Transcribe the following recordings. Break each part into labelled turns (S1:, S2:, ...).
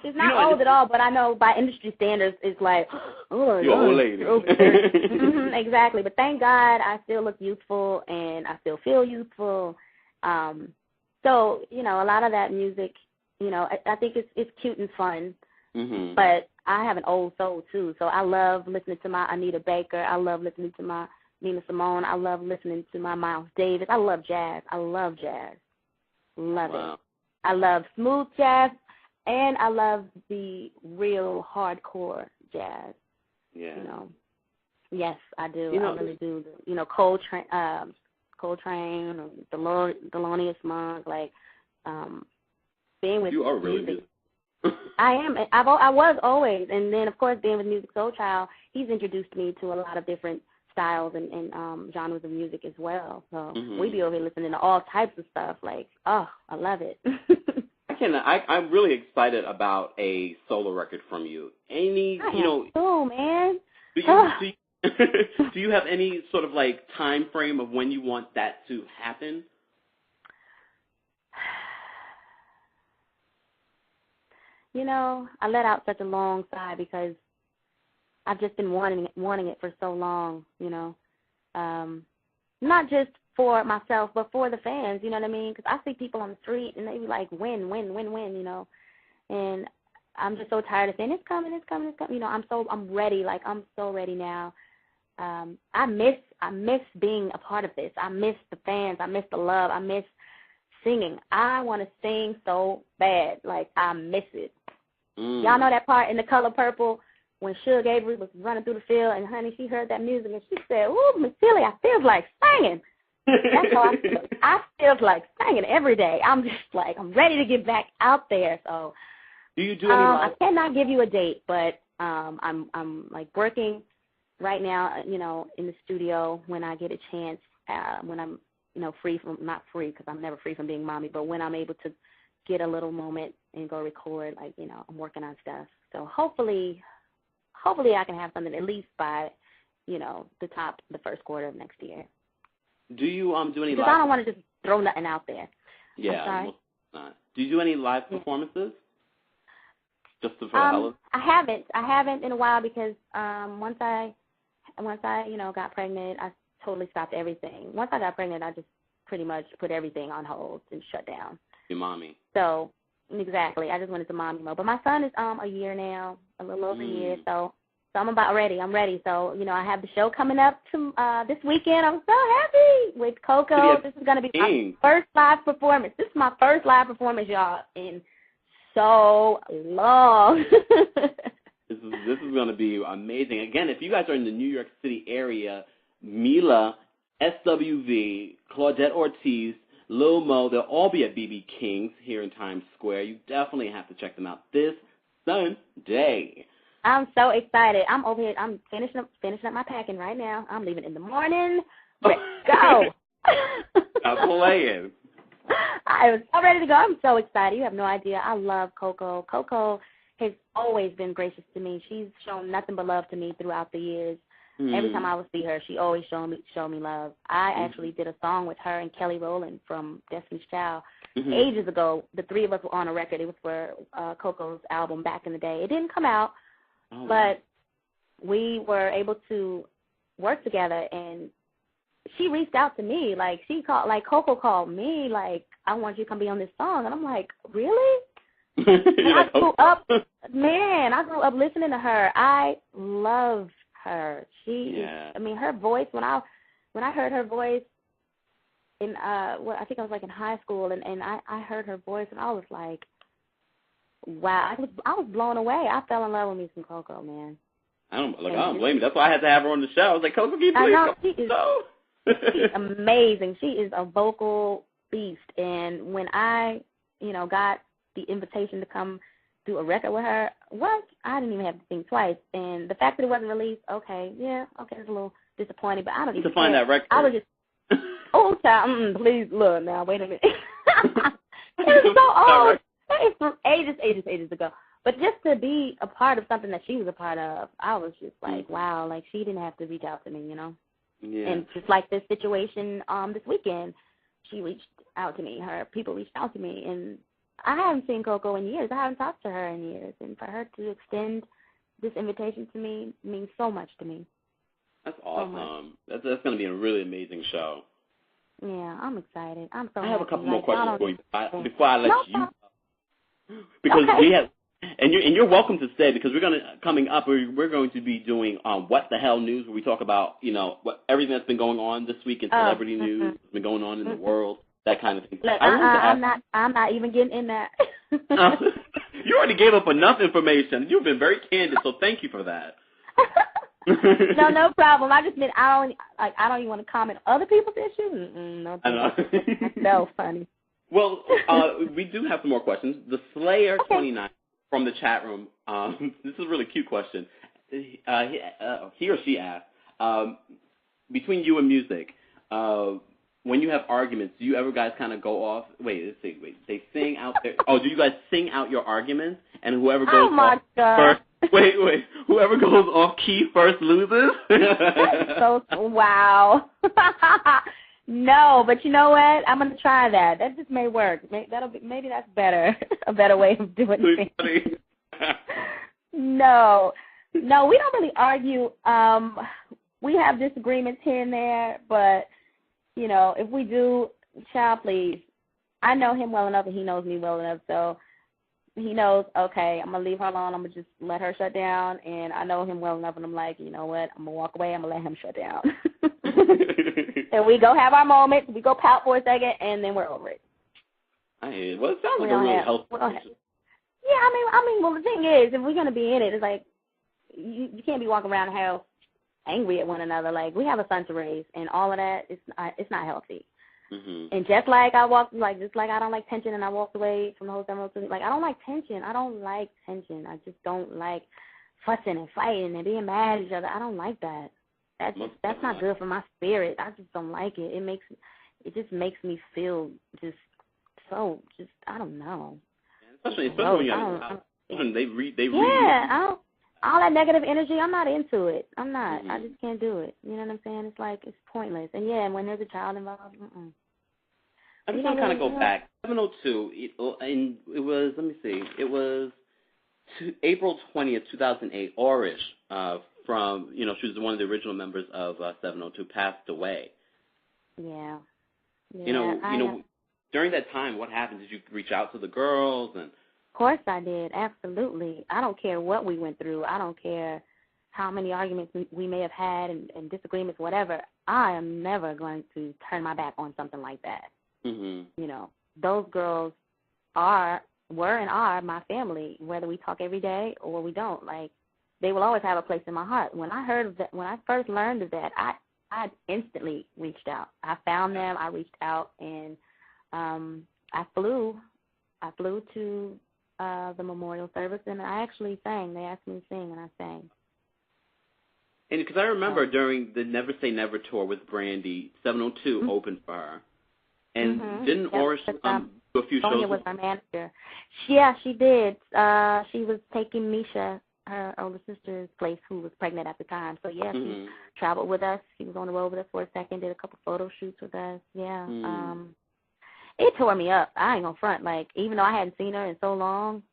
S1: She's not old at all, but I know by industry standards, it's like, oh,
S2: you're an old lady.
S1: Exactly. But thank God I still look youthful and I still feel youthful. So, you know, a lot of that music, you know, I think it's cute and fun.
S2: Mm-hmm.
S1: But I have an old soul, too. So I love listening to my Anita Baker. I love listening to my Nina Simone. I love listening to my Miles Davis. I love jazz. Love it. I love smooth jazz, and I love the real hardcore jazz.
S2: Yeah.
S1: You know. Yes, I do.
S2: You know,
S1: I really do. You know, Coltrane, or Thelonious Monk, like being with
S2: you are really
S1: music.
S2: good.
S1: I am. I was always, and then of course being with Musiq Soulchild, he's introduced me to a lot of different styles and genres of music as well. So we be over here listening to all types of stuff. Like, oh, I love it.
S2: I'm really excited about a solo record from you.
S1: Oh man.
S2: Do you have any sort of like time frame of when you want that to happen?
S1: You know, I let out such a long sigh because I've just been wanting it for so long, you know. Not just for myself, but for the fans, you know what I mean? Because I see people on the street, and they be like, win, you know. And I'm just so tired of saying, it's coming. You know, I'm ready. Like, I'm so ready now. I miss being a part of this. I miss the fans. I miss the love. I miss singing. I want to sing so bad. Like, I miss it. Y'all know that part in The Color Purple when Suge Avery was running through the field, and honey, she heard that music, and she said, ooh, Miss Tilly, I feels like singing. That's how I feel. I feels like singing every day. I'm just like, I'm ready to get back out there. So
S2: do you do any live?
S1: I cannot give you a date, but I'm like working right now, you know, in the studio when I get a chance, when I'm, you know, not free because I'm never free from being mommy, but when I'm able to get a little moment and go record, like, you know, I'm working on stuff. So hopefully I can have something at least by, you know, the first quarter of next year.
S2: Do you do any
S1: because
S2: live?
S1: I don't want to just throw nothing out there.
S2: Yeah. Do you do any live performances? Just for the hell of it?
S1: I haven't in a while because once I you know got pregnant, I totally stopped everything. Once I got pregnant, I just pretty much put everything on hold and shut down.
S2: Your mommy.
S1: So exactly, I just went into mommy mode. But my son is a year now, a little over a year, so I'm about ready. I'm ready. So, you know, I have the show coming up this weekend. I'm so happy with Coco. This is going to be my first live performance. This is my first live performance, y'all, in so long.
S2: This is going to be amazing. Again, if you guys are in the New York City area, Meelah, SWV, Claudette Ortiz, Lil Mo, they'll all be at BB King's here in Times Square. You definitely have to check them out this Sunday.
S1: I'm so excited. I'm over here. I'm finishing up my packing right now. I'm leaving in the morning. Let's go.
S2: I'm playing.
S1: I was so ready to go. I'm so excited. You have no idea. I love Coco. Coco has always been gracious to me. She's shown nothing but love to me throughout the years. Every time I would see her, she always showed me love. I actually did a song with her and Kelly Rowland from Destiny's Child ages ago. The three of us were on a record. It was for Coco's album back in the day. It didn't come out, but we were able to work together, and she reached out to me. Like, Coco called me, like, I want you to come be on this song. And I'm like, really? I grew up listening to her. I love her. I mean, her voice, when I heard her voice in I think I was like in high school, and I heard her voice, and I was like, wow, I was blown away. I fell in love with me some Coco, man.
S2: I don't blame you. That's why I had to have her on the show. I was like, Coco, can you please come on the show?
S1: She's amazing. She is a vocal beast, and when I, you know, got the invitation to come do a record with her, I didn't even have to think twice. And the fact that it wasn't released, it's a little disappointing, but I don't even
S2: find that record.
S1: I was just, child, please, look, now, wait a minute. It was so old. It's from ages ago. But just to be a part of something that she was a part of, I was just like, wow, like, she didn't have to reach out to me, you know?
S2: Yeah.
S1: And just like this situation this weekend, she reached out to me. Her people reached out to me, and I haven't seen Coco in years. I haven't talked to her in years. And for her to extend this invitation to me means so much to me.
S2: That's awesome. That's going to be a really amazing show.
S1: Yeah, I'm excited. I'm so
S2: I have a couple more questions for you before I let you.
S1: Because
S2: we have, and you're welcome to stay because coming up we're going to be doing What the Hell News, where we talk about what everything that's been going on this week in celebrity news, that's been going on in the world, that kind of thing.
S1: Look, I'm not even getting in that.
S2: You already gave up enough information. You've been very candid, so thank you for that.
S1: No problem. I just mean I don't even want to comment on other people's issues. No,
S2: I know.
S1: That's so funny.
S2: Well, we do have some more questions. The Slayer 29 from the chat room. This is a really cute question. He or she asked, between you and Musiq, when you have arguments, do you ever guys kind of go off? Wait. They sing out there. Oh, do you guys sing out your arguments? And whoever goes off first. Wait. Whoever goes off key first loses?
S1: Wow. No, but you know what? I'm gonna try that. That just may work. Maybe that's better. A better way of doing things. No, we don't really argue. We have disagreements here and there, but if we do, child, please. I know him well enough, and he knows me well enough, so he knows, okay, I'm going to leave her alone. I'm going to just let her shut down, and I know him well enough, and I'm like, you know what, I'm going to walk away. I'm going to let him shut down. And we go have our moments. We go pout for a second, and then we're over it.
S2: Well, it sounds like a really healthy relationship.
S1: Yeah, I mean, well, the thing is, if we're going to be in it, it's like you can't be walking around the house angry at one another. Like, we have a son to raise, and all of that, it's not healthy. Mm-hmm. And just like I don't like tension, and I walked away from the whole ceremony. Like, I don't like tension. I just don't like fussing and fighting and being mad at each other. I don't like that. That's not good for my spirit. I just don't like it. It just makes me feel I don't know.
S2: Especially when they
S1: read. All that negative energy, I'm not into it. I'm not.
S2: Mm-hmm.
S1: I just can't do it. You know what I'm saying? It's like, it's pointless. And when there's a child involved,
S2: I'm just going to kind of go back. 702, and it was, let me see, it was April 20th, 2008, Orish, from, she was one of the original members of 702, passed away.
S1: Yeah.
S2: During that time, what happened? Did you reach out to the girls? And
S1: of course I did, absolutely. I don't care what we went through. I don't care how many arguments we may have had and disagreements, whatever. I am never going to turn my back on something like that. Mm-hmm. Those girls were and are my family, whether we talk every day or we don't. Like, they will always have a place in my heart. When I first learned of that, I instantly reached out. I found them, I reached out, and I flew to the memorial service, and I actually sang. They asked me to sing, and I sang.
S2: And because I remember during the Never Say Never tour with Brandy, 702 opened for her. And didn't Orish do a few
S1: Sonia
S2: shows?
S1: Was our manager. Yeah, she did. She was taking Misha, her older sister's place, who was pregnant at the time. So, yeah, she traveled with us. She was on the road with us for a second, did a couple photo shoots with us. Yeah. It tore me up. I ain't gonna front. Like, even though I hadn't seen her in so long,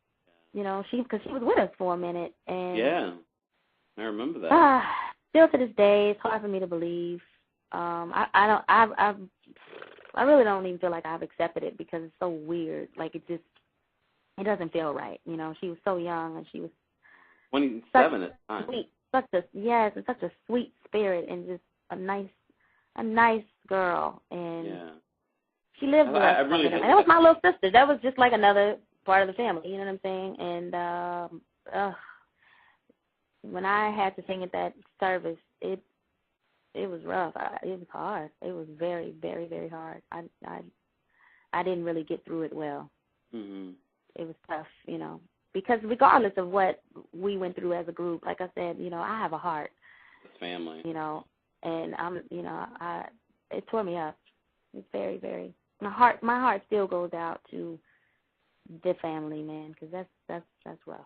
S1: because she was with us for a minute. And
S2: yeah, I remember that.
S1: Still to this day, it's hard for me to believe. I really don't even feel like I've accepted it because it's so weird. Like, it doesn't feel right. She was so young, and she was
S2: 27 at the time.
S1: Sweet, and such a sweet spirit, and just a nice girl. And she lived with us.
S2: Really
S1: and that was my little sister. That was just like another part of the family. You know what I'm saying? And when I had to sing at that service, it was rough. It was hard. It was very, very, very hard. I didn't really get through it well. Mm-hmm. It was tough, because regardless of what we went through as a group, like I said, I have a heart.
S2: It's family.
S1: And it tore me up. It's very, very. My heart still goes out to the family, man, because that's rough.